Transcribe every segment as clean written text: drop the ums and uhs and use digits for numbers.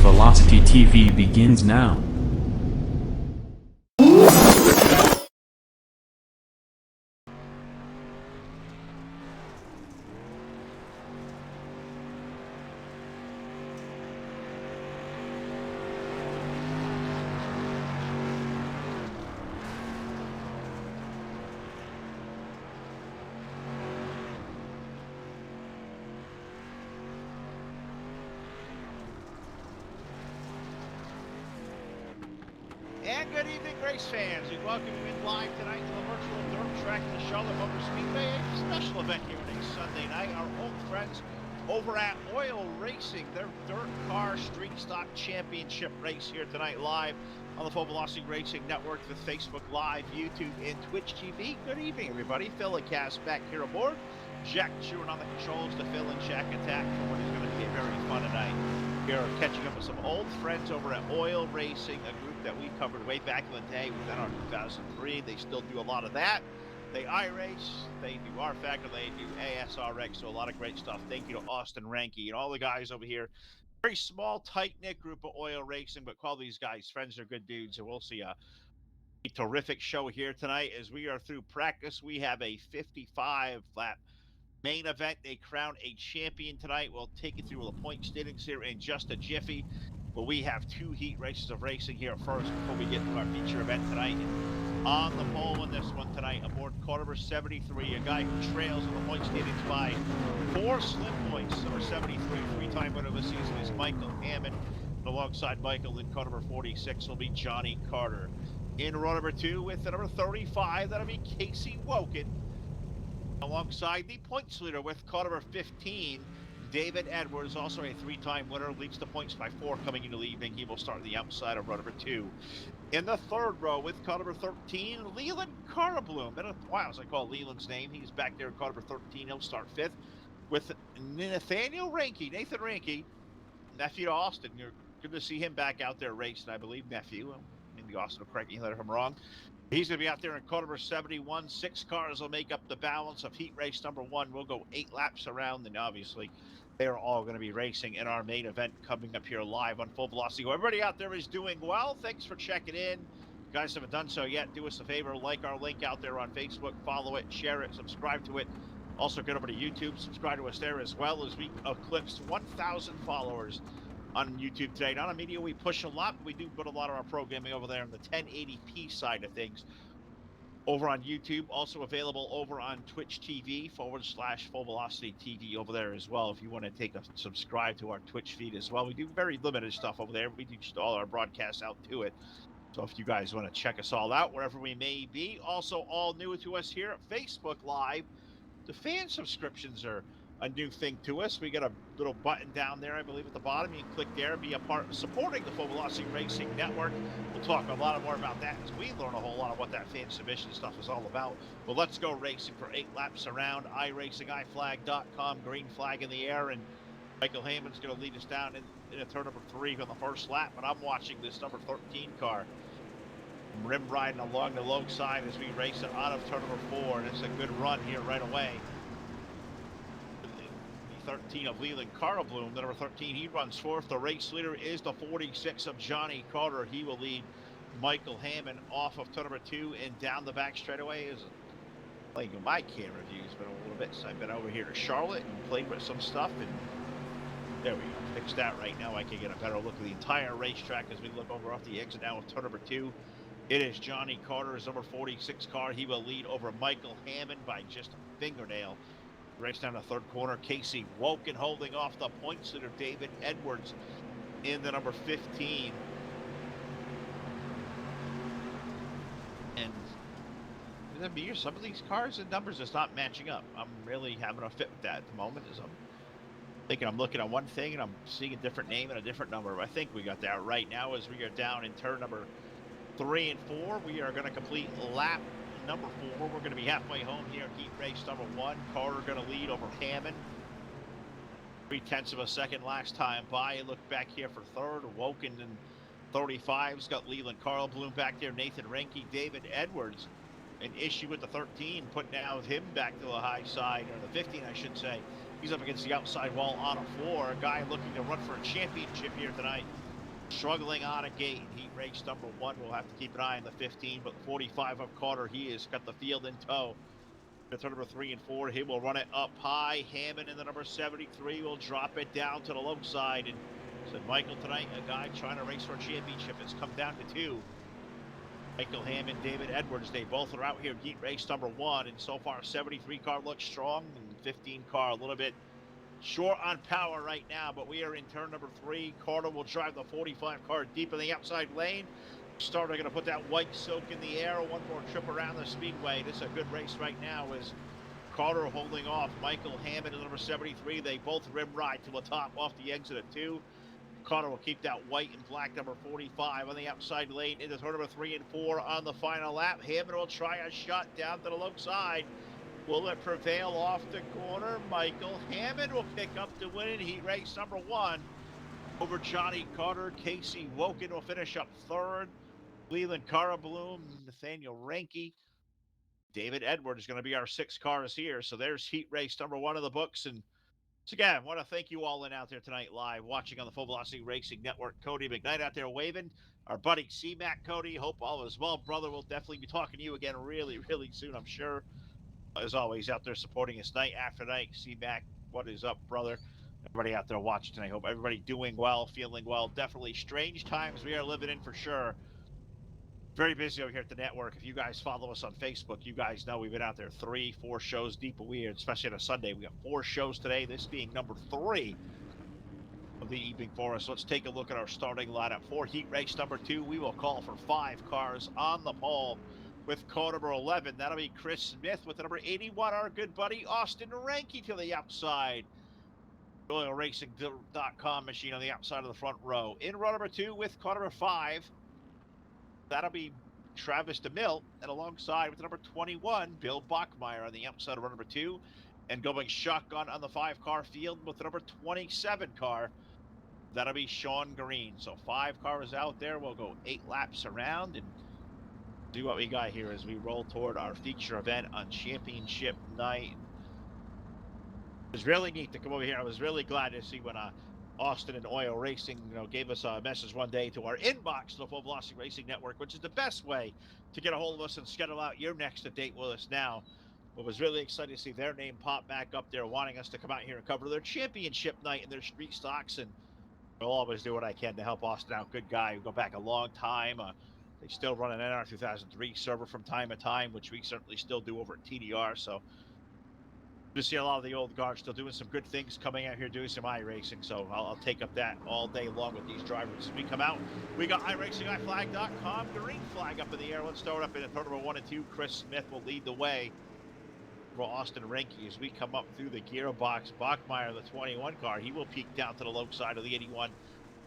Velocity TV begins now. And good evening, race fans. We welcome you in live tonight to the virtual dirt track at the Charlotte Motor Speedway. A special event here next Sunday night. Our old friends over at Oil Racing, their DIRTcar Street Stock Championship race here tonight live on the Full Velocity Racing Network with Facebook Live, YouTube, and Twitch TV. Good evening, everybody. Phil and Cass back here aboard. Jack chewing on the controls to Phil and Jack attack for what is going to be a very fun night. We are catching up with some old friends over at Oil Racing, a group that we covered way back in the day. We've done on 2003. They still do a lot of that. They iRace, they do R Factor, they do ASRX, so a lot of great stuff. Thank you to Austin Ranke and all the guys over here. Very small, tight-knit group of Oil Racing, but call these guys friends. They're good dudes, and we'll see a terrific show here tonight as we are through practice. We have a 55-lap main event. They crown a champion tonight. We'll take you through the point standings here in just a jiffy. But we have two heat races of racing here first before we get to our feature event tonight. And on the pole in this one tonight, aboard car number 73, a guy who trails in the point standings by 4 slim points. Number 73, three-time winner of the season is Michael Hammond. And alongside Michael in car number 46 will be Johnny Carter. In row number 2 with the number 35, that'll be Casey Woken. Alongside the points leader with car number 15, David Edwards, also a three-time winner, leads the points by 4 coming into the evening. He will start the outside of row number 2. In the third row with car number 13, Leland Carabloom. Been a while since I call Leland's name. He's back there in car number 13. He'll start 5th with Nathan Ranke, nephew to Austin. You're good to see him back out there racing, I believe, nephew. Maybe Austin will correct me if I'm wrong. He's going to be out there in car number 71. 6 cars will make up the balance of heat race number 1. We'll go 8 laps around, and obviously they are all going to be racing in our main event coming up here live on Full Velocity. Everybody out there is doing well. Thanks for checking in. If you guys haven't done so yet, do us a favor. Like our link out there on Facebook. Follow it, share it, subscribe to it. Also, get over to YouTube. Subscribe to us there as well as we eclipsed 1,000 followers on YouTube today. Not a media we push a lot, but we do put a lot of our programming over there on the 1080p side of things over on YouTube. Also available over on Twitch TV /Full Velocity TV over there as well. If you want to take a subscribe to our Twitch feed as well, we do very limited stuff over there. We do just all our broadcasts out to it. So if you guys want to check us all out wherever we may be. Also all new to us here at Facebook Live, the fan subscriptions are a new thing to us. We got a little button down there, I believe, at the bottom. You can click there and be a part of supporting the Full Velocity Racing Network. We'll talk a lot more about that as we learn a whole lot of what that fan submission stuff is all about. But let's go racing for 8 laps around. iRacingIFlag.com, green flag in the air, and Michael Hammond's going to lead us down in a turn number 3 on the first lap. But I'm watching this number 13 car rim riding along the low side as we race it out of turn number 4, and it's a good run here right away. 13 of Leland Carabloom, the number 13, he runs 4th. The race leader is the 46 of Johnny Carter. He will lead Michael Hammond off of turn number 2 and down the back straightaway. Is playing with my camera views, been a little bit since I've been over here to Charlotte and played with some stuff, and there we go. Fix that right now. I can get a better look at the entire racetrack as we look over off the exit now with turn number 2. It is Johnny Carter's number 46 car. He will lead over Michael Hammond by just a fingernail. Race down the third corner. Casey Woken holding off the points leader David Edwards in the number 15. And some of these cars and numbers just not matching up. I'm really having a fit with that at the moment as I'm thinking I'm looking at one thing and I'm seeing a different name and a different number. I think we got that right now as we are down in turn number 3 and 4. We are going to complete lap number 4. We're going to be halfway home here in heat race number 1. Carter going to lead over Hammond. 0.3 of a second last time by. Look back here for third. Woken in 35's got Leland Carabloom back there. Nathan Ranke, David Edwards. An issue with the 13, putting now him back to the high side, or the 15, I should say. He's up against the outside wall on a 4. A guy looking to run for a championship here tonight struggling out of gate. Heat race number 1. We'll have to keep an eye on the 15, but the 45 of Carter, he has got the field in tow. The turn number 3 and 4, he will run it up high. Hammond in the number 73 will drop it down to the low side. And said Michael tonight, a guy trying to race for a championship. It's come down to 2. Michael Hammond, David Edwards, they both are out here heat race number 1. And so far, 73 car looks strong and 15 car a little bit short on power right now, but we are in turn number 3. Carter will drive the 45 car deep in the outside lane. Starter going to put that white silk in the air. One more trip around the speedway. This is a good race right now as Carter holding off Michael Hammond in number 73. They both rim ride to the top off the exit at 2. Carter will keep that white and black number 45 on the outside lane into turn number 3 and 4 on the final lap. Hammond will try a shot down to the low side. Will it prevail off the corner? Michael Hammond will pick up the win in heat race number 1 over Johnny Carter. Casey Woken will finish up 3rd. Leland Carabloom, Nathaniel Ranke, David Edwards is going to be our 6 cars here. So there's heat race number 1 of the books. And so again, I want to thank you all in out there tonight live watching on the Full Velocity Racing Network. Cody McKnight out there waving. Our buddy C-Mac Cody, hope all is well, brother. We'll definitely be talking to you again really, really soon, I'm sure. As always, out there supporting us night after night. C-Mac, what is up, brother? Everybody out there watching tonight. Hope everybody doing well, feeling well. Definitely strange times we are living in for sure. Very busy over here at the network. If you guys follow us on Facebook, you guys know we've been out there 3, 4 shows deep and weird, especially on a Sunday. We got 4 shows today, this being number 3 of the evening for us. Let's take a look at our starting lineup. For heat race number 2, we will call for 5 cars on the pole. With car number 11, that'll be Chris Smith. With the number 81, our good buddy Austin Ranke to the outside. DIRTcar machine on the outside of the front row. In row number 2 with car number 5, that'll be Travis DeMille. And alongside with the number 21, Bill Bachmeyer on the outside of row number 2. And going shotgun on the 5-car field with the number 27 car, that'll be Sean Green. So 5 cars out there. We'll go 8 laps around and do what we got here as we roll toward our feature event on championship night. It was really neat to come over here. I was really glad to see when Austin and Oil Racing, gave us a message one day to our inbox, the Full Velocity Racing Network, which is the best way to get a hold of us and schedule out your next date with us now. But was really excited to see their name pop back up there, wanting us to come out here and cover their championship night and their street stocks. And I'll always do what I can to help Austin out. Good guy. We go back a long time. They still run an NR 2003 server from time to time, which we certainly still do over at TDR. So to see a lot of the old guards still doing some good things, coming out here doing some iRacing. So I'll take up that all day long with these drivers. As we come out, we got iRacingIFlag.com, green flag up in the air. Let's start up in turn number 1 and 2. Chris Smith will lead the way for Austin Ranke as we come up through the gearbox. Bachmeyer, the 21 car, he will peek down to the low side of the 81.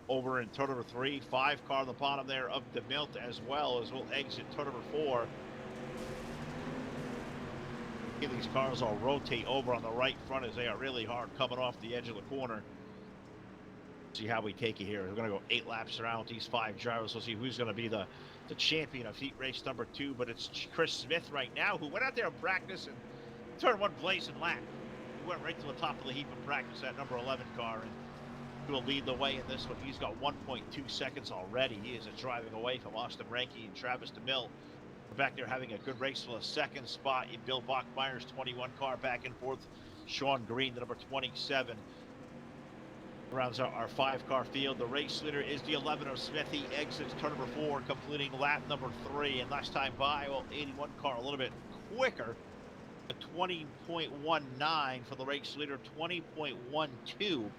Over in turn number 3, 5 car on the bottom there of DeMilt, as well as we'll exit turn number 4. These cars all rotate over on the right front as they are really hard coming off the edge of the corner. See how we take it here. We're going to go 8 laps around with these 5 drivers. We'll see who's going to be the champion of heat race number 2. But it's Chris Smith right now, who went out there in practice and turn 1 blazing lap. He went right to the top of the heap in practice, that number 11 car, and will lead the way in this one. He's got 1.2 seconds already. He is driving away from Austin Ranke and Travis DeMille. We're back there having a good race for the 2nd spot in Bill Bachmeyer's 21 car, back and forth. Sean Green, the number 27, rounds out our 5-car field. The race leader is the 11 of Smith. He exits turn number 4, completing lap number 3. And last time by, 81 car a little bit quicker. A 20.19 for the race leader, 20.12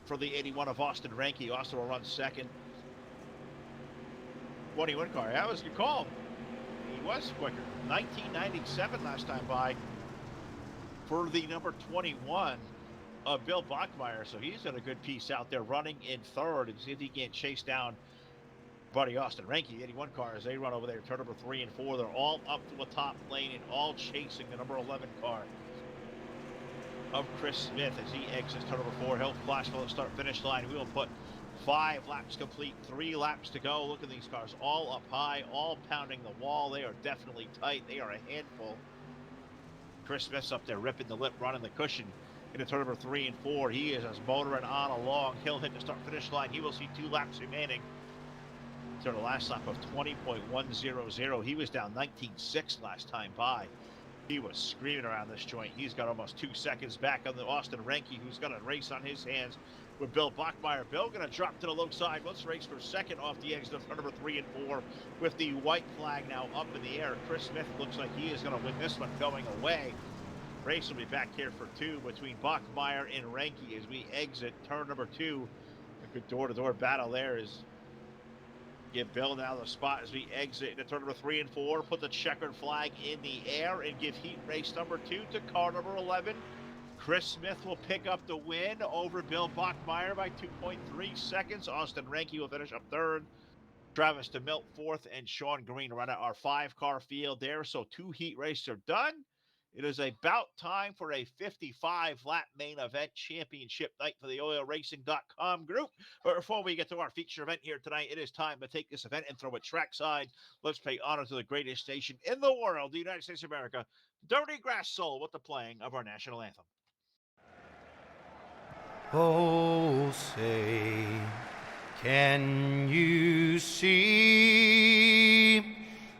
for the 81 of Austin Ranke. Austin will run 2nd. 21 car, that was a good call. He was quicker. 1997 last time by for the number 21 of Bill Bachmeyer. So he's got a good piece out there running in 3rd and see if he can't chase down buddy Austin Ranke. 81 car as they run over there, turn number 3 and 4. They're all up to the top lane and all chasing the number 11 car of Chris Smith as he exits turn number 4. He'll flash for the start-finish line. We will put 5 laps complete, 3 laps to go. Look at these cars, all up high, all pounding the wall. They are definitely tight. They are a handful. Chris Smith's up there ripping the lip, running the cushion into turn number 3 and 4. He is as motoring on along. He'll hit the start-finish line. He will see 2 laps remaining. So the last lap of 20.100. He was down 19.6 last time by. He was screaming around this joint. He's got almost 2 seconds back on the Austin Renke, who's got a race on his hands with Bill Bachmeyer. Bill going to drop to the low side. Let's race for second off the exit of turn number 3 and 4 with the white flag now up in the air. Chris Smith looks like he is going to win this one going away. Race will be back here for 2 between Bachmeyer and Renke as we exit turn number 2. A good door-to-door battle there is give Bill now the spot as we exit into turn number 3 and 4. Put the checkered flag in the air and give heat race number 2 to car number 11. Chris Smith will pick up the win over Bill Bachmeyer by 2.3 seconds. Austin Renke will finish up 3rd. Travis DeMilt 4th, and Sean Green run out our 5-car field there. So 2 heat races are done. It is about time for a 55-lap main event championship night for the oilracing.com group. But before we get to our feature event here tonight, it is time to take this event and throw it trackside. Let's pay honor to the greatest station in the world, the United States of America, Dirty Grass Soul, with the playing of our national anthem. Oh, say, can you see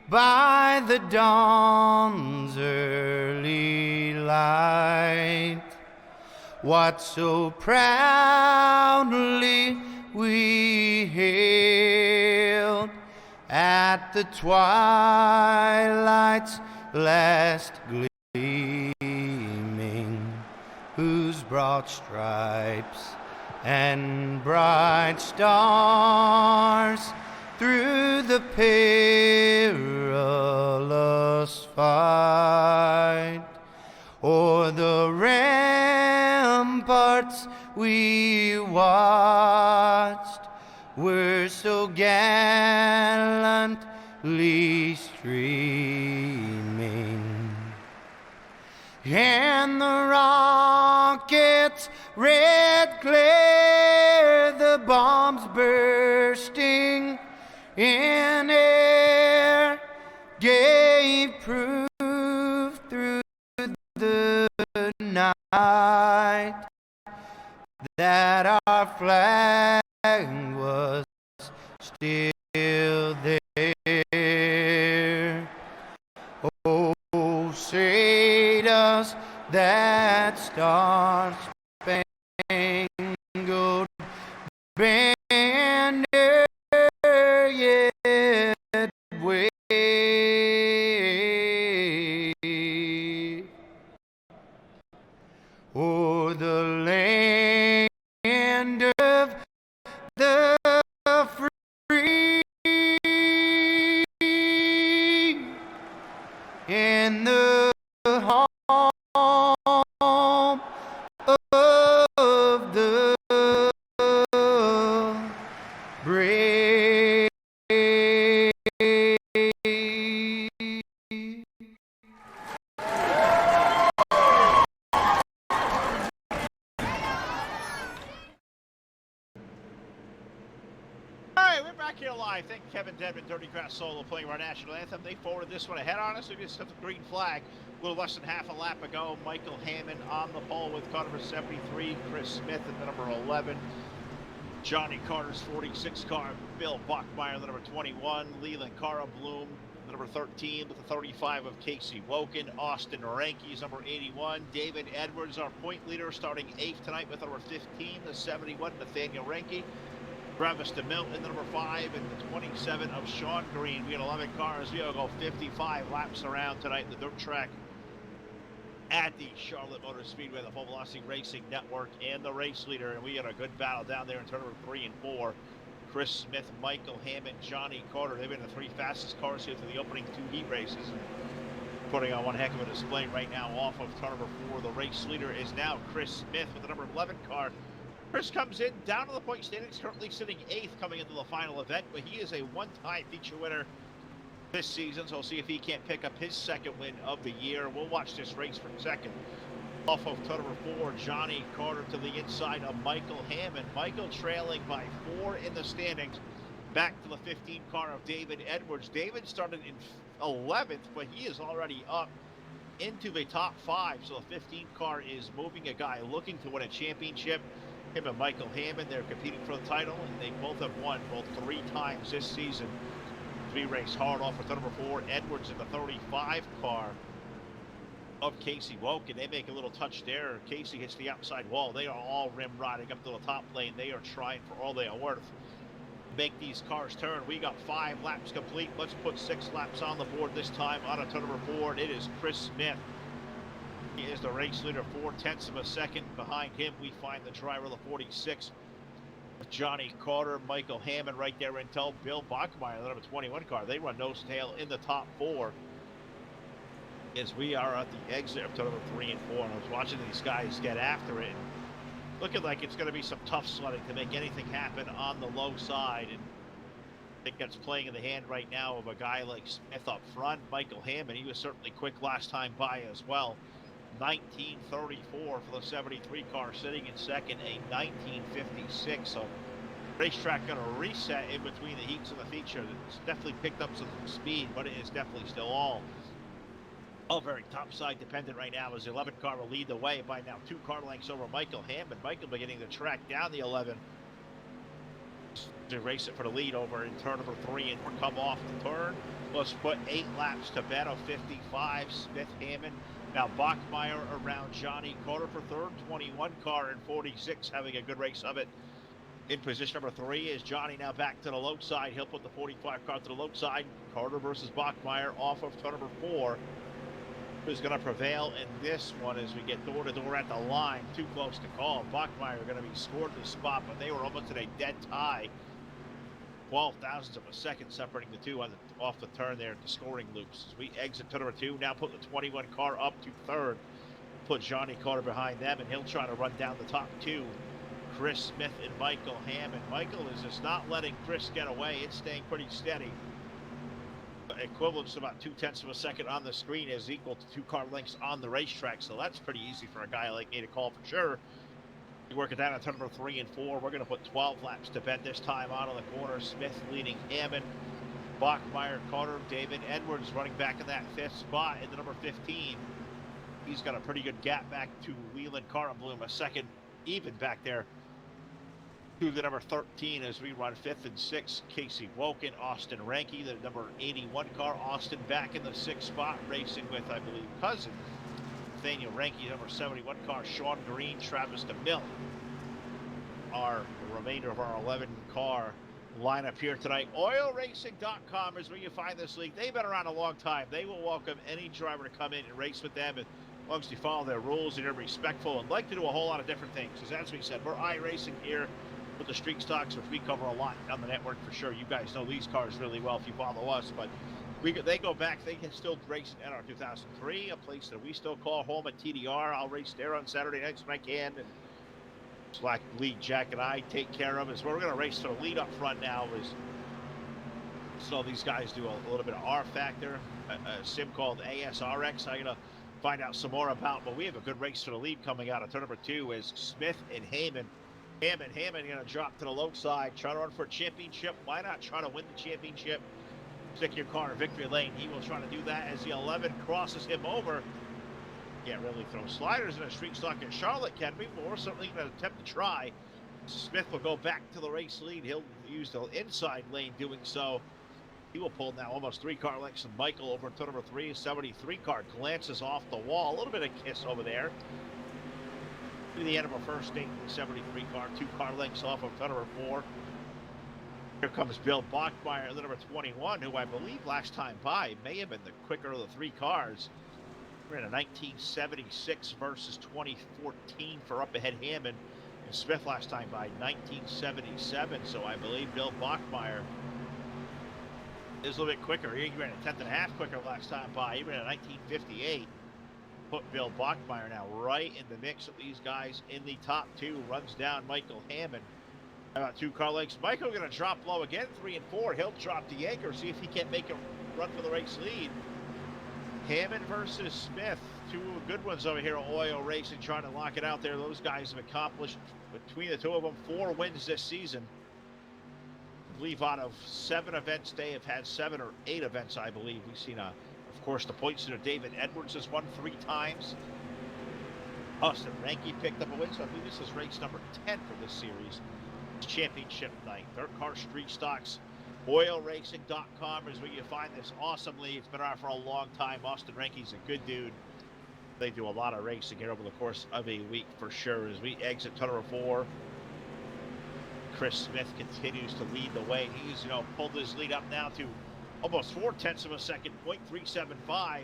by the dawn's early light what so proudly we hailed at the twilight's last gleaming, whose broad stripes and bright stars through the perilous fight o'er the ramparts we watched were so gallantly streaming, and the rockets' red glare, the bombs bursting in air, gave proof through the night that our flag was still there. Oh, say does that star-spangled banner yet wave o'er the land of the free and the home of the brave. All right, we're back here live. Thank you, Kevin Dedman, Dirty Grass Solo, playing our national anthem. They forwarded this one ahead on us. We just got the green flag a little less than half a lap ago. Michael Hammond on the pole with car number 73. Chris Smith at the number 11. Johnny Carter's 46 car. Bill Bachmeyer, the number 21. Leland Cara Bloom, the number 13, with the 35 of Casey Woken. Austin Renke's number 81. David Edwards, our point leader, starting 8th tonight with number 15, the 71, Nathaniel Renke. Travis DeMilt in the number 5 and the 27 of Sean Green. We got 11 cars. We'll go 55 laps around tonight in the dirt track at the Charlotte Motor Speedway, the Full Velocity Racing Network, and the race leader. And we got a good battle down there in turn number 3 and 4. Chris Smith, Michael Hammond, Johnny Carter. They've been the 3 fastest cars here for the opening 2 heat races. Putting on one heck of a display right now off of turn number 4. The race leader is now Chris Smith with the number 11 car. Chris comes in down to the point standings, currently sitting 8th coming into the final event, but he is a one-time feature winner this season, so we'll see if he can't pick up his second win of the year. We'll watch this race for second. Off of turn number 4, Johnny Carter to the inside of Michael Hammond. Michael trailing by 4 in the standings. Back to the 15 car of David Edwards. David started in 11th, but he is already up into the top 5. So the 15 car is moving a guy looking to win a championship. Him and Michael Hammond, they're competing for the title, and they both have won both 3 times this season. We race hard off with number 4, Edwards, in the 35 car of Casey Woken. They make a little touch there. Casey hits the outside wall. They are all rim riding up to the top lane. They are trying for all they are worth to make these cars turn. We got 5 laps complete. Let's put 6 laps on the board this time. On a turn number 4, it is Chris Smith. He is the race leader, 4/10 of a second. Behind him, we find the driver of the 46, Johnny Carter, Michael Hammond right there in tow. Bill Bachmeyer, the number 21 car. They run nose to tail in the top 4 as we are at the exit of turn number 3 and 4. And I was watching these guys get after it, looking like it's going to be some tough sledding to make anything happen on the low side. And I think that's playing in the hand right now of a guy like Smith up front. Michael Hammond, he was certainly quick last time by as well. 19:34 for the 73 car, sitting in second, a 19:56. So racetrack going to reset in between the heats and the feature. It's definitely picked up some speed, but it is definitely still all very topside dependent right now, as the 11 car will lead the way by now 2 car lengths over Michael Hammond. Michael beginning to track down the 11 to race it for the lead over in turn number 3 and come off the turn. Let's put 8 laps to Beto, 55, Smith, Hammond. Now Bachmeyer around Johnny Carter for third, 21 car and 46 having a good race of it. In position number 3 is Johnny, now back to the low side. He'll put the 45 car to the low side. Carter versus Bachmeyer off of turn number 4. Who's going to prevail in this one as we get door to door at the line? Too close to call. Bachmeyer going to be scored the spot, but they were almost at a dead tie. 12 thousandths of a second separating the two on the, off the turn there at the scoring loops. As we exit turn number 2, now put the 21 car up to third. Put Johnny Carter behind them, and he'll try to run down the top 2. Chris Smith and Michael Hammond. Michael is just not letting Chris get away. It's staying pretty steady. Equivalent to about 2/10 of a second on the screen is equal to 2 car lengths on the racetrack. So that's pretty easy for a guy like me to call for sure. You work it down on turn number 3 and 4. We're going to put 12 laps to bed this time out on the corner. Smith leading Hammond, Bachmeyer, Carter, David Edwards running back in that 5th spot in the number 15. He's got a pretty good gap back to Leland Carnbloom, a second even back there to the number 13 as we run 5th and 6th. Casey Woken, Austin Ranke, the number 81 car. Austin back in the 6th spot, racing with, I believe, cousin Nathaniel Ranke, number 71 car. Sean Green, Travis DeMille. The remainder of our 11 car lineup here tonight. OilRacing.com is where you find this league. They've been around a long time. They will welcome any driver to come in and race with them, as long as you follow their rules and you're respectful and like to do a whole lot of different things. Because as we said, we're iRacing here with the street stocks, which we cover a lot on the network for sure. You guys know these cars really well if you follow us, but they go back. They can still race in NR 2003, a place that we still call home at TDR. I'll race there on Saturday nights when I can, and Slack lead Jack and I take care of is where we're going to race to the lead up front now. Is so these guys do a little bit of R Factor, a sim called ASRX. I'm going to find out some more about, but we have a good race to the lead coming out of turn number 2 is Smith and Hammond. Hammond going to drop to the low side, try to run for a championship. Why not try to win the championship? Stick your car in victory lane. He will try to do that as the 11 crosses him over. Can't really throw sliders in a street stock in Charlotte, can we? But we're certainly going to attempt to try. Smith will go back to the race lead. He'll use the inside lane doing so. He will pull now almost 3 car lengths from Michael over turn number 3. 73 car glances off the wall. A little bit of kiss over there. To the end of our first state, the 73 car, 2 car lengths off of turn number 4. Here comes Bill Bachmeyer, the number 21, who I believe last time by may have been the quicker of the 3 cars. We're in a 1976 versus 2014 for up ahead Hammond and Smith last time by 1977. So I believe Bill Bachmeyer is a little bit quicker. He ran a 10th and a half quicker last time by. He ran a 1958. Put Bill Bachmeyer now right in the mix of these guys in the top 2. Runs down Michael Hammond. About 2 car lengths. Michael going to drop low again, 3 and 4. He'll drop the anchor, see if he can't make a run for the race lead. Hammond versus Smith. 2 good ones over here at Oil Racing trying to lock it out there. Those guys have accomplished, between the 2 of them, 4 wins this season. I believe out of 7 events, they have had 7 or 8 events, I believe. We've seen, of course, the points leader, David Edwards, has won 3 times. Austin Ranke picked up a win, so I believe this is race number 10 for this series. Championship night. DIRTcar Street Stocks, oilracing.com is where you find this awesome lead. It's been around for a long time. Austin Ranke's a good dude. They do a lot of racing here over the course of a week for sure. As we exit tunnel 4, Chris Smith continues to lead the way. He's, pulled his lead up now to almost 0.4 of a second, 0.375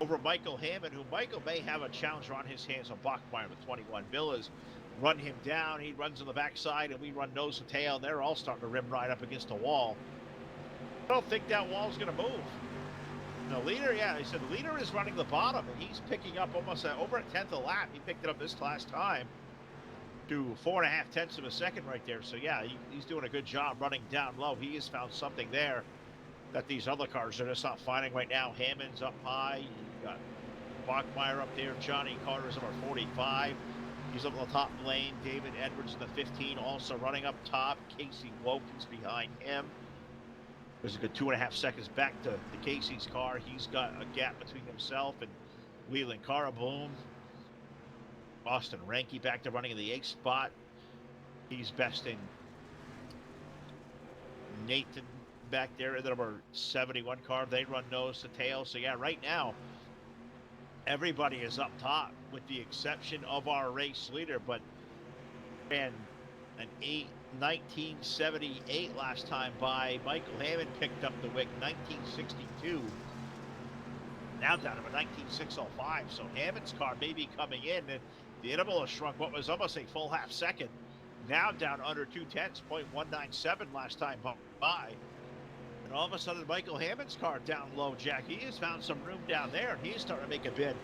over Michael Hammond, who Michael may have a challenger on his hands on Bachmeyer with 21. Bill has run him down. He runs on the backside, and we run nose to tail. They're all starting to rim right up against a wall. I don't think that wall's going to move. The leader, yeah, he said the leader is running the bottom, and he's picking up almost over a 1/10 of a lap. He picked it up this last time to 4.5 of a second right there. So, yeah, he's doing a good job running down low. He has found something there that these other cars are just not finding right now. Hammond's up high. You got Bachmeyer up there. Johnny Carter's number 45. He's up in the top lane. David Edwards in the 15, also running up top. Casey Wilkins behind him. There's a good 2.5 seconds back to Casey's car. He's got a gap between himself and Leland Caraboom. Austin Ranke back to running in the 8th spot. He's besting Nathan back there in the number 71 car. They run nose to tail. So yeah, right now everybody is up top with the exception of our race leader. But man, an 1978 last time by Michael Hammond picked up the wick. 1962 now down to a 19605. So Hammond's car may be coming in, and the interval has shrunk what was almost a full half second, now down under 2/10, 0.197 last time by. And all of a sudden, Michael Hammond's car down low, Jack. He has found some room down there, and he's starting to make a bid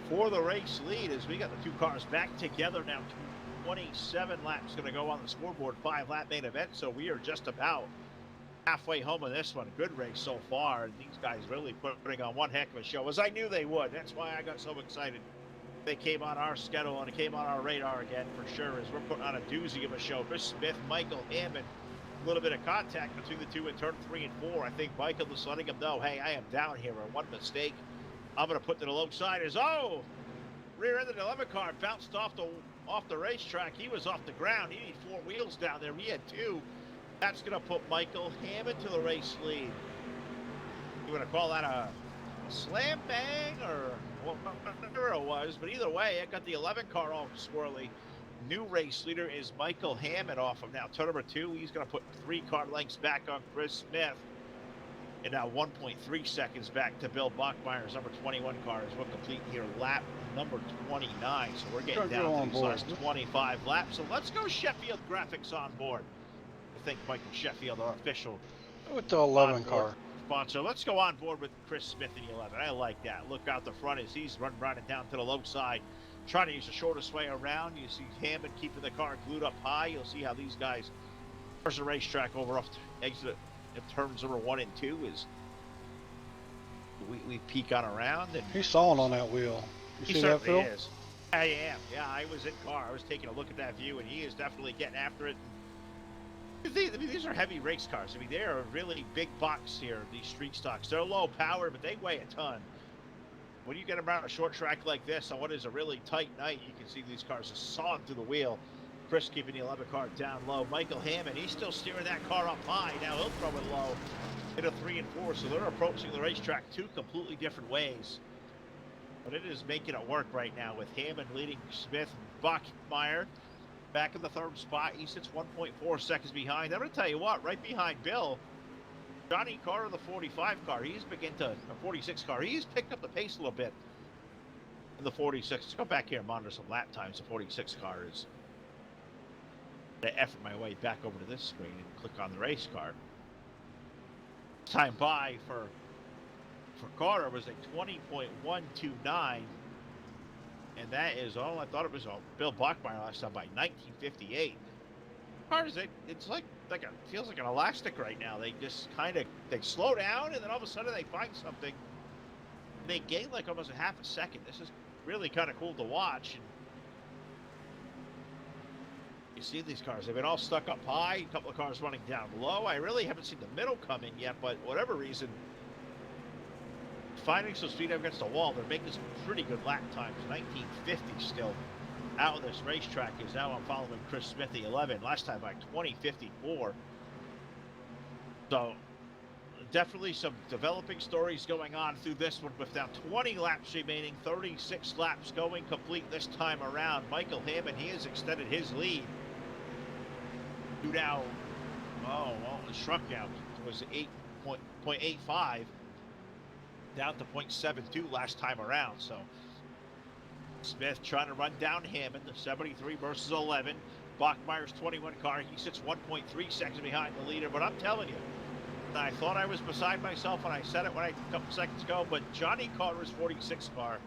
for the race lead as we got the 2 cars back together now. 27 laps going to go on the scoreboard, 5-lap main event, so we are just about halfway home in this one. Good race so far, and these guys really putting on one heck of a show, as I knew they would. That's why I got so excited. They came on our schedule, and it came on our radar again for sure, as we're putting on a doozy of a show. Chris Smith, Michael Hammond, a little bit of contact between the two in turn 3 and 4. I think Michael is letting him know, hey, I am down here, or one mistake I'm going to put to the low side is, rear end of the 11 car bounced off the racetrack. He was off the ground. He needed 4 wheels down there. We had 2. That's going to put Michael Hammond to the race lead. You want to call that a slam bang or whatever it was, but either way, it got the 11 car all swirly. New race leader is Michael Hammond off of now turn number 2. He's going to put 3 car lengths back on Chris Smith, and now 1.3 seconds back to Bill Bachmeyer's number 21 car as we're completing here lap number 29. So we're getting down to these last 25 laps. So let's go Sheffield Graphics on board. I think Michael Sheffield, our official with the 11 car sponsor. Let's go on board with Chris Smith in the 11. I like that. Look out the front as he's running down to the low side, trying to use the shortest way around. You see Hammond keeping the car glued up high. You'll see how these guys, there's a racetrack over off the exit in turns number 1 and 2 is we peek on around, and he's sawing on that wheel. You see that, Phil? Is. I am. Yeah, I was in car. I was taking a look at that view, and he is definitely getting after it. These are heavy race cars. I mean, they are a really big box here, these street stocks. They're low power, but they weigh a ton. When you get around a short track like this on what is a really tight night, you can see these cars just sawing through the wheel. Chris keeping the 11 car down low. Michael Hammond, he's still steering that car up high. Now he'll throw it low into 3 and 4. So they're approaching the racetrack 2 completely different ways. But it is making it work right now with Hammond leading Smith and Bachmeyer back in the 3rd spot. He sits 1.4 seconds behind. I'm going to tell you what, right behind Bill, Johnny Carter, the 45 car, he's begun to, a 46 car, he's picked up the pace a little bit in the 46. Let's go back here and monitor some lap times. The 46 car is to effort my way back over to this screen and click on the race car. Time by for Carter was a 20.129, and that is all. I thought it was Bill Bachmeyer last time by 1958. Cars, it's like feels like an elastic right now. They just they slow down, and then all of a sudden they find something. They gain like almost a half a second. This is really kind of cool to watch. And you see these cars, they've been all stuck up high, a couple of cars running down low. I really haven't seen the middle come in yet, but whatever reason, finding some speed against the wall. They're making some pretty good lap times. 1950 still out of this racetrack is now I'm following Chris Smith, the 11. Last time by 2054. So definitely some developing stories going on through this one with now 20 laps remaining, 36 laps going complete this time around. Michael Hammond, he has extended his lead to now, it shrunk down. It was 8.85 down to 0.72 last time around. So Smith trying to run down Hammond, the 73 versus 11. Bachmeier's 21 car, he sits 1.3 seconds behind the leader, but I'm telling you, I thought I was beside myself when I said it a couple seconds ago, but Johnny Carter's 46 car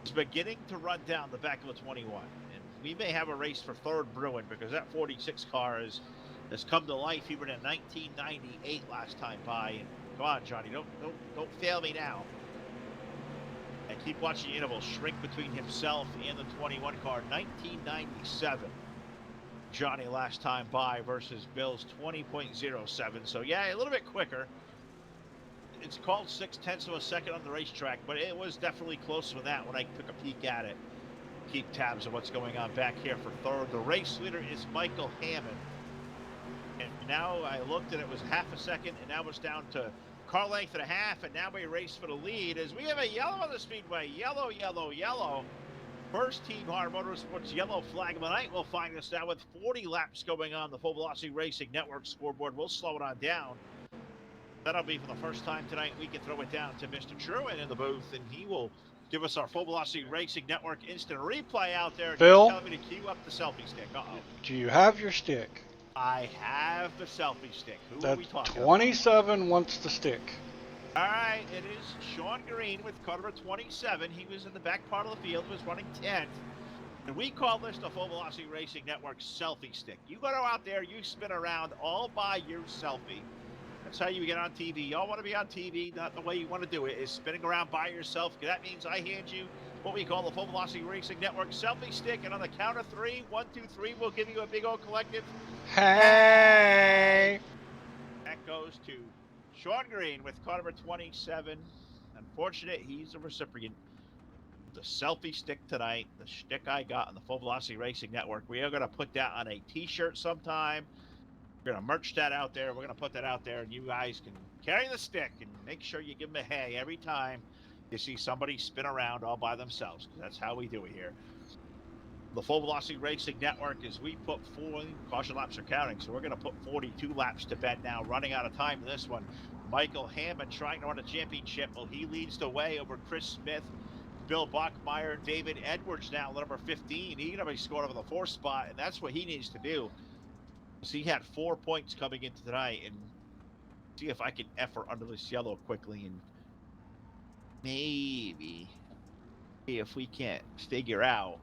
is beginning to run down the back of the 21. And we may have a race for third Bruin because that 46 car has come to life even in 1998 last time by. And come on, Johnny, don't fail me now. And keep watching the intervals shrink between himself and the 21 car. 1997. Johnny last time by versus Bill's 20.07. So yeah, a little bit quicker. It's called 0.6 of a second on the racetrack, but it was definitely closer than that when I took a peek at it. Keep tabs of what's going on back here for third. The race leader is Michael Hammond. And now I looked and it was half a second, and now it's down to car length and a half, and now we race for the lead as we have a yellow on the speedway. Yellow, yellow, yellow. First Team Hard Motorsports yellow flag of the night. We'll find us now with 40 laps going on the Full Velocity Racing Network scoreboard. We'll slow it on down. That'll be for the first time tonight. We can throw it down to Mr. Truman in the booth, and he will give us our Full Velocity Racing Network instant replay out there. Phil? Telling me to cue up the selfie stick. Uh-oh. Do you have your stick? I have the selfie stick. Who are That we talking 27 wants the stick. All right, it is Sean Green with car number 27. He was in the back part of the field, was running 10th. And we call this the Full Velocity Racing Network selfie stick. You go out there, you spin around all by your selfie. That's how you get on TV. Y'all want to be on TV, not the way you want to do it, is spinning around by yourself. That means I hand you what we call the Full Velocity Racing Network selfie stick. And on the count of 3, 1, 2, 3, we'll give you a big old collective. Hey! That goes to Sean Green with car number 27. Unfortunate, he's a recipient of the selfie stick tonight. The stick I got on the Full Velocity Racing Network. We are going to put that on a t-shirt sometime. We're going to merch that out there. We're going to put that out there, and you guys can carry the stick and make sure you give them a hey every time you see somebody spin around all by themselves, because that's how we do it here. The Full Velocity Racing Network is we put 40, caution laps are counting, so we're going to put 42 laps to bed now, running out of time in this one. Michael Hammond trying to run a championship. Well, he leads the way over Chris Smith, Bill Bachmeier, David Edwards now, number 15. He's going to be scored over the 4th spot, and that's what he needs to do. So he had 4 points coming into tonight, and see if I can effort under this yellow quickly, and maybe see if we can't figure out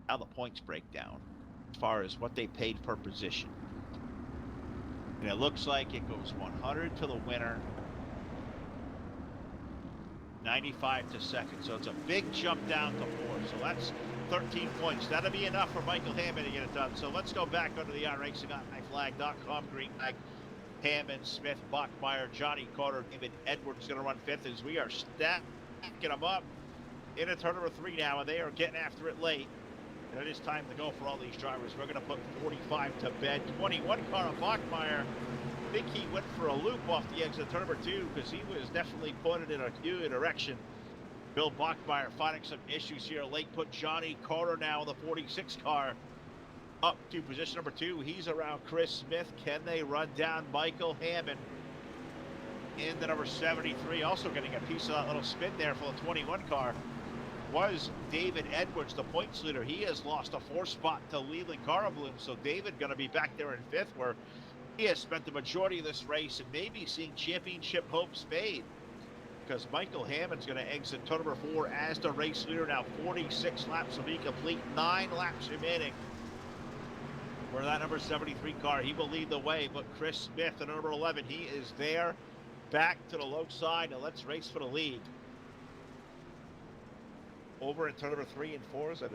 how the points break down as far as what they paid per position. And it looks like it goes 100 to the winner, 95 to second. So it's a big jump down to 4. So that's 13 points. That'll be enough for Michael Hammond to get it done. So let's go back under the iRacingOnFlag.com green flag. Hammond, Smith, Bachmeier, Johnny Carter, David Edwards going to run 5th as we are stacking them up in a turn number 3 now, and they are getting after it late. And it is time to go for all these drivers. We're going to put 45 to bed. 21 car of Bachmeier. I think he went for a loop off the exit of turn number 2 because he was definitely pointed in a new direction. Bill Bachmeier finding some issues here. Late put Johnny Carter now in the 46 car up to position number 2. He's around Chris Smith. Can they run down Michael Hammond in the number 73? Also getting a piece of that little spin there for the 21 car was David Edwards, the points leader. He has lost a 4th spot to Leland Carabloom, so David going to be back there in 5th, where he has spent the majority of this race and maybe seeing championship hopes fade, because Michael Hammond's going to exit turn number 4 as the race leader. Now 46 laps will be complete, 9 laps remaining for that number 73 car. He will lead the way, but Chris Smith, the number 11, he is there, back to the low side. Now let's race for the lead. Over in turn number 3 and 4 as I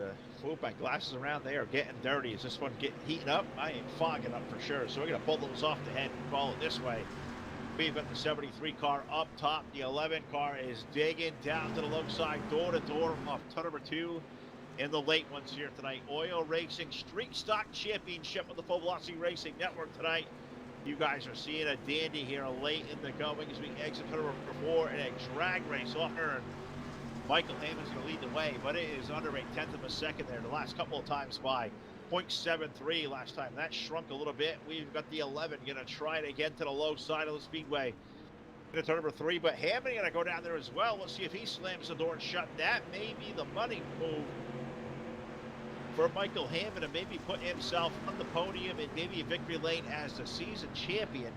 move my glasses around. They are getting dirty. Is this one heating up? I am fogging up for sure. So we're going to pull those off the head and call it this way. We've got the 73 car up top. The 11 car is digging down to the low side, door to door off turn number 2 in the late ones here tonight. Oil Racing Street Stock Championship of the Full Velocity Racing Network tonight. You guys are seeing a dandy here late in the going as we exit turn number 4 in a drag race off here. Michael Hammond's going to lead the way, but it is under a tenth of a second there the last couple of times by. 0.73 last time. That shrunk a little bit. We've got the 11 going to try it again to the low side of the speedway. Into turn number 3, but Hammond going to go down there as well. Let's see if he slams the door and shut. That may be the money move for Michael Hammond to maybe put himself on the podium and maybe a victory lane as the season champion.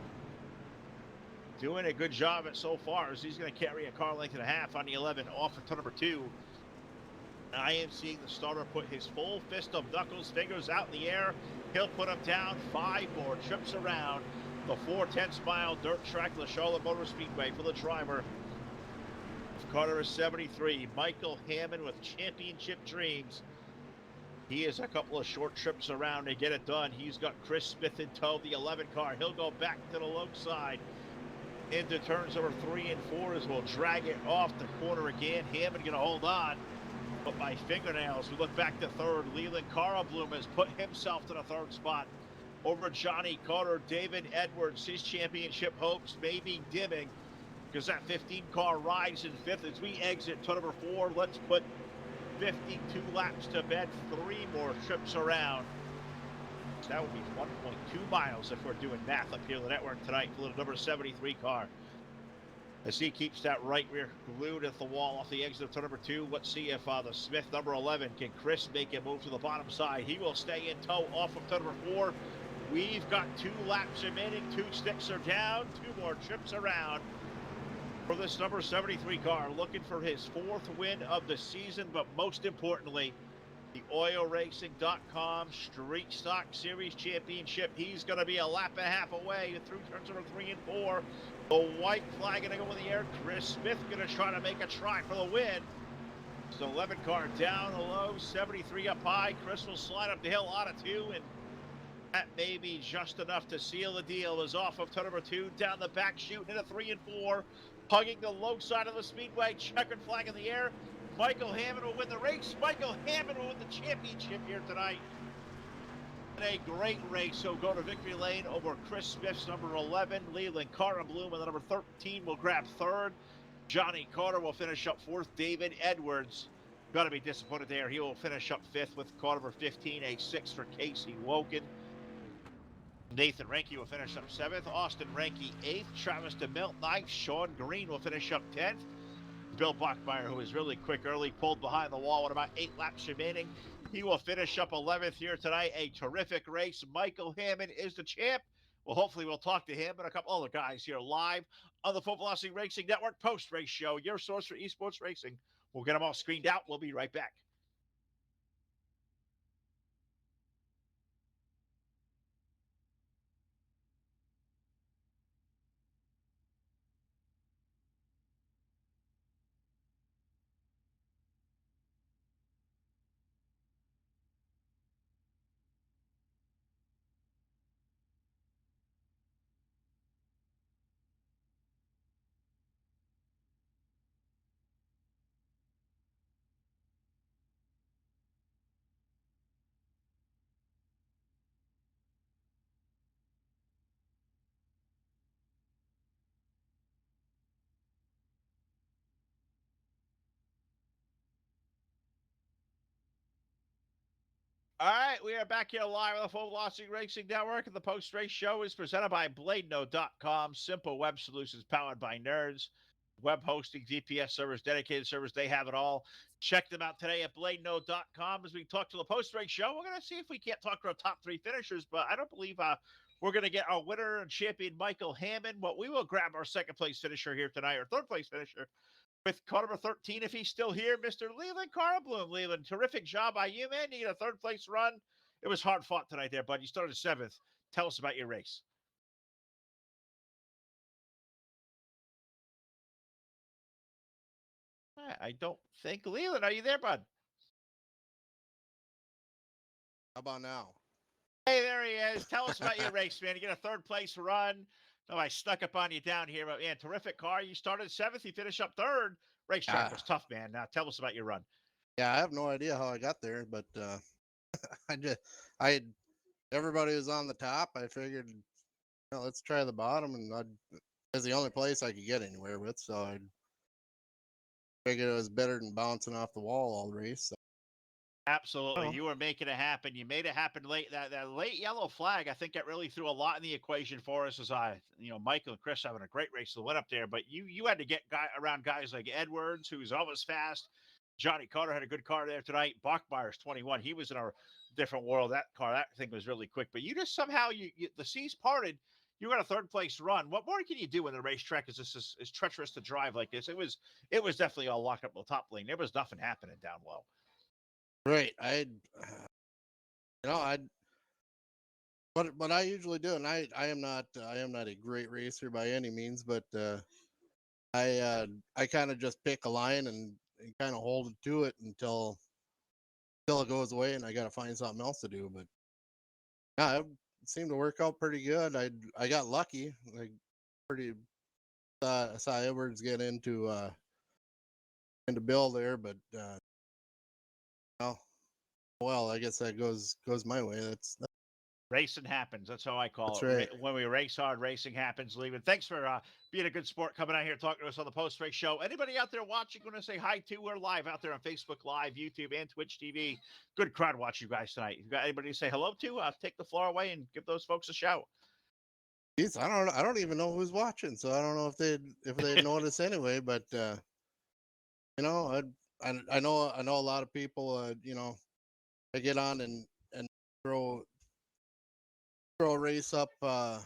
Doing a good job at so far as he's going to carry a car length and a half on the 11 off of turn number 2. I am seeing the starter put his full fist of knuckles, fingers out in the air. He'll put him down. 5 more trips around the 4/10 mile dirt track, the Charlotte Motor Speedway for the driver. Carter is 73. Michael Hammond with championship dreams. He is a couple of short trips around to get it done. He's got Chris Smith in tow, the 11 car. He'll go back to the low side into turns number 3 and 4 as we'll drag it off the corner again. Hammond going to hold on. But by fingernails, we look back to third. Leland Carlbloom has put himself to the third spot over Johnny Carter. David Edwards, his championship hopes may be dimming because that 15 car rides in 5th as we exit turn number 4. Let's put 52 laps to bed, 3 more trips around. So that would be 1.2 miles if we're doing math up here on the network tonight for the number 73 car. As he keeps that right rear glued at the wall off the exit of turn number 2. Let's see if the Smith number 11 can Chris make a move to the bottom side. He will stay in tow off of turn number 4. We've got 2 laps remaining. 2 sticks are down. 2 more trips around for this number 73 car. Looking for his 4th win of the season, but most importantly, the OilRacing.com Street Stock Series Championship. He's going to be a lap and a half away through turns number 3 and 4. The white flag going to go in the air. Chris Smith going to try to make a try for the win. So 11 car down the low, 73 up high. Chris will slide up the hill out of 2, and that may be just enough to seal the deal. Is off of turn number 2, down the back chute into 3 and 4, hugging the low side of the speedway. Checkered flag in the air. Michael Hammond will win the race. Michael Hammond will win the championship here tonight. In a great race, so go to victory lane over Chris Smith's number 11. Leland Carlbloom and the number 13 will grab 3rd. Johnny Carter will finish up 4th. David Edwards, got to be disappointed there. He will finish up 5th with car number 15, a 6 for Casey Woken. Nathan Renke will finish up 7th. Austin Renke 8th. Travis DeMilt 9th. Sean Green will finish up 10th. Bill Bachmeyer, who was really quick early, pulled behind the wall with about 8 laps remaining. He will finish up 11th here tonight. A terrific race. Michael Hammond is the champ. Well, hopefully we'll talk to him and a couple other guys here live on the Full Velocity Racing Network post-race show, your source for esports racing. We'll get them all screened out. We'll be right back. All right, we are back here live on the Full Velocity Racing Network, and the post-race show is presented by BladeNode.com. Simple web solutions powered by nerds. Web hosting, VPS servers, dedicated servers, they have it all. Check them out today at BladeNode.com. As we talk to the post-race show, we're going to see if we can't talk to our top 3 finishers, but I don't believe we're going to get our winner and champion, Michael Hammond. But we will grab our 2nd-place finisher here tonight, or 3rd-place finisher, with car number 13, if he's still here, Mr. Leland Carlbloom. Leland, terrific job by you, man. You get a 3rd-place run. It was hard fought tonight there, bud. You started 7th. Tell us about your race. I don't think. Leland, are you there, bud? How about now? Hey, there he is. Tell us about your race, man. You get a 3rd-place run. No, I snuck up on you down here, but man, terrific car. You started seventh, you finished up third. Racetrack was tough, man. Now tell us about your run. Yeah, I have no idea how I got there, but I just I everybody was on the top. I figured, let's try the bottom, and it was the only place I could get anywhere with, so I figured it was better than bouncing off the wall all race. So. Absolutely. Oh. You were making it happen. You made it happen late. That late yellow flag, I think that really threw a lot in the equation for us as Michael and Chris having a great race to the win up there. But you had to get around guys like Edwards, who's always fast. Johnny Carter had a good car there tonight. Bachmeier's 21. He was in a different world. That thing was really quick. But you just somehow, the seas parted. You got a third place run. What more can you do when the racetrack is treacherous to drive like this? It was definitely all locked up in the top lane. There was nothing happening down low. Right. What I usually do, and I am not a great racer by any means, but I kind of just pick a line and kind of hold it to it until it goes away, and I got to find something else to do. But yeah, it seemed to work out pretty good. I got lucky. I saw Edwards get into Bill there, but well, I guess that goes my way. That's Racing happens. That's how I call it. right. When we race hard, racing happens. Leaving. Thanks for being a good sport, coming out here talking to us on the post race show. Anybody out there watching, want to say hi to? We're live out there on Facebook Live, YouTube, and Twitch TV. Good crowd watch you guys tonight. You got anybody to say hello to? Take the floor away and give those folks a shout. Jeez, I don't even know who's watching, so I don't know if they notice anyway. But I know a lot of people. I get on and throw a race up. I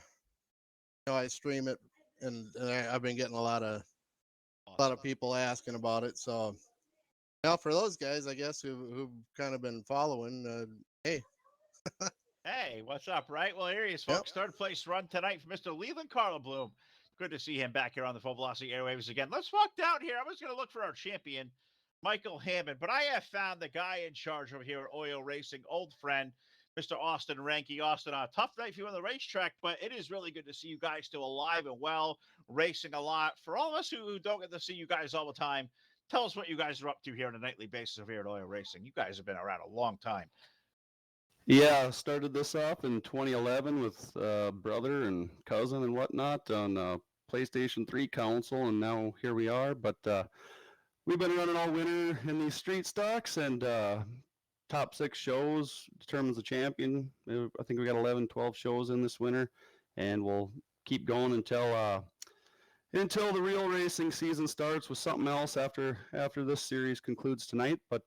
stream it, and I've been getting a lot of people asking about it. So now for those guys, I guess who've kind of been following, hey. Hey, what's up, right? Well, here he is, folks. Third place run tonight for Mr. Leland Carla Bloom. Good to see him back here on the Full Velocity Airwaves again. Let's walk down here. I was going to look for our champion, Michael Hammond, but I have found the guy in charge over here at Oil Racing, old friend, Mr. Austin Ranke. Austin, a tough night for you on the racetrack, but it is really good to see you guys still alive and well, racing a lot. For all of us who don't get to see you guys all the time, tell us what you guys are up to here on a nightly basis over here at Oil Racing. You guys have been around a long time. Yeah, started this off in 2011 with brother and cousin and whatnot on PlayStation 3 console, and now here we are. But we've been running all winter in these street stocks, and top 6 shows determines the champion. I think we got 11, 12 shows in this winter, and we'll keep going until the real racing season starts with something else after this series concludes tonight. But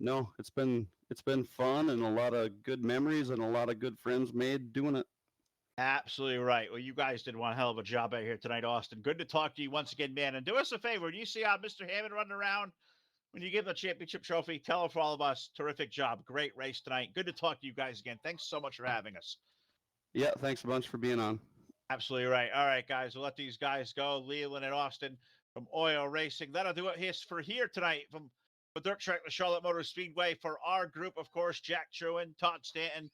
no, it's been fun and a lot of good memories and a lot of good friends made doing it. Absolutely right. Well, you guys did one hell of a job out here tonight, Austin. Good to talk to you once again, man. And do us a favor. When you see Mr. Hammond running around, when you give the championship trophy, tell him for all of us, terrific job. Great race tonight. Good to talk to you guys again. Thanks so much for having us. Yeah, thanks a bunch for being on. Absolutely right. All right, guys, we'll let these guys go. Leland and Austin from Oil Racing. That'll do it for here tonight from the Dirt Track, the Charlotte Motor Speedway. For our group, of course, Jack Truin, Todd Stanton,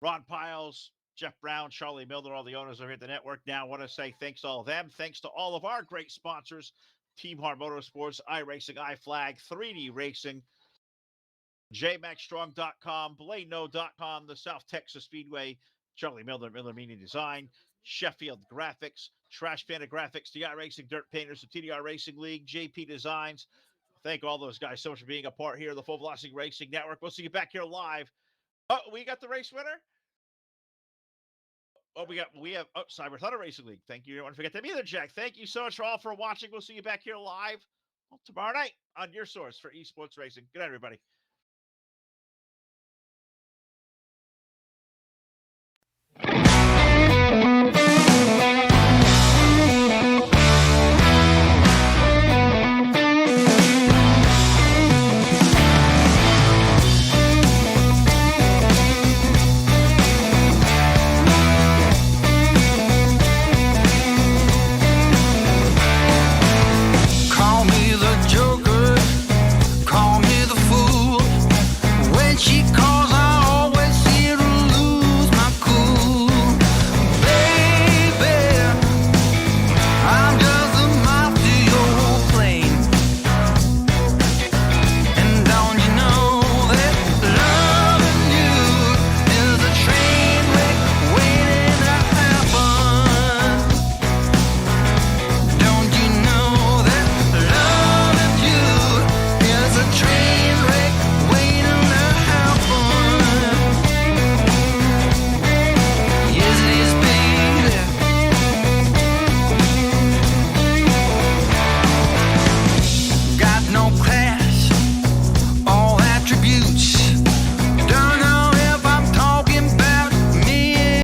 Ron Piles, Jeff Brown, Charlie Milner, all the owners over here at the network. Now I want to say thanks to all of them. Thanks to all of our great sponsors, Team Hard Motorsports, iRacing, iFlag, 3D Racing, JMaxStrong.com, BladeNo.com, the South Texas Speedway, Charlie Milner, Miller Media Design, Sheffield Graphics, Trash Panda Graphics, TI Racing, Dirt Painters, the TDR Racing League, JP Designs. Thank all those guys so much for being a part here of the Full Velocity Racing Network. We'll see you back here live. Oh, we got the race winner? Oh, we have Cyber Thunder Racing League. Thank you. Don't want to forget them either, Jack. Thank you so much for all for watching. We'll see you back here live tomorrow night on your source for esports racing. Good night, everybody.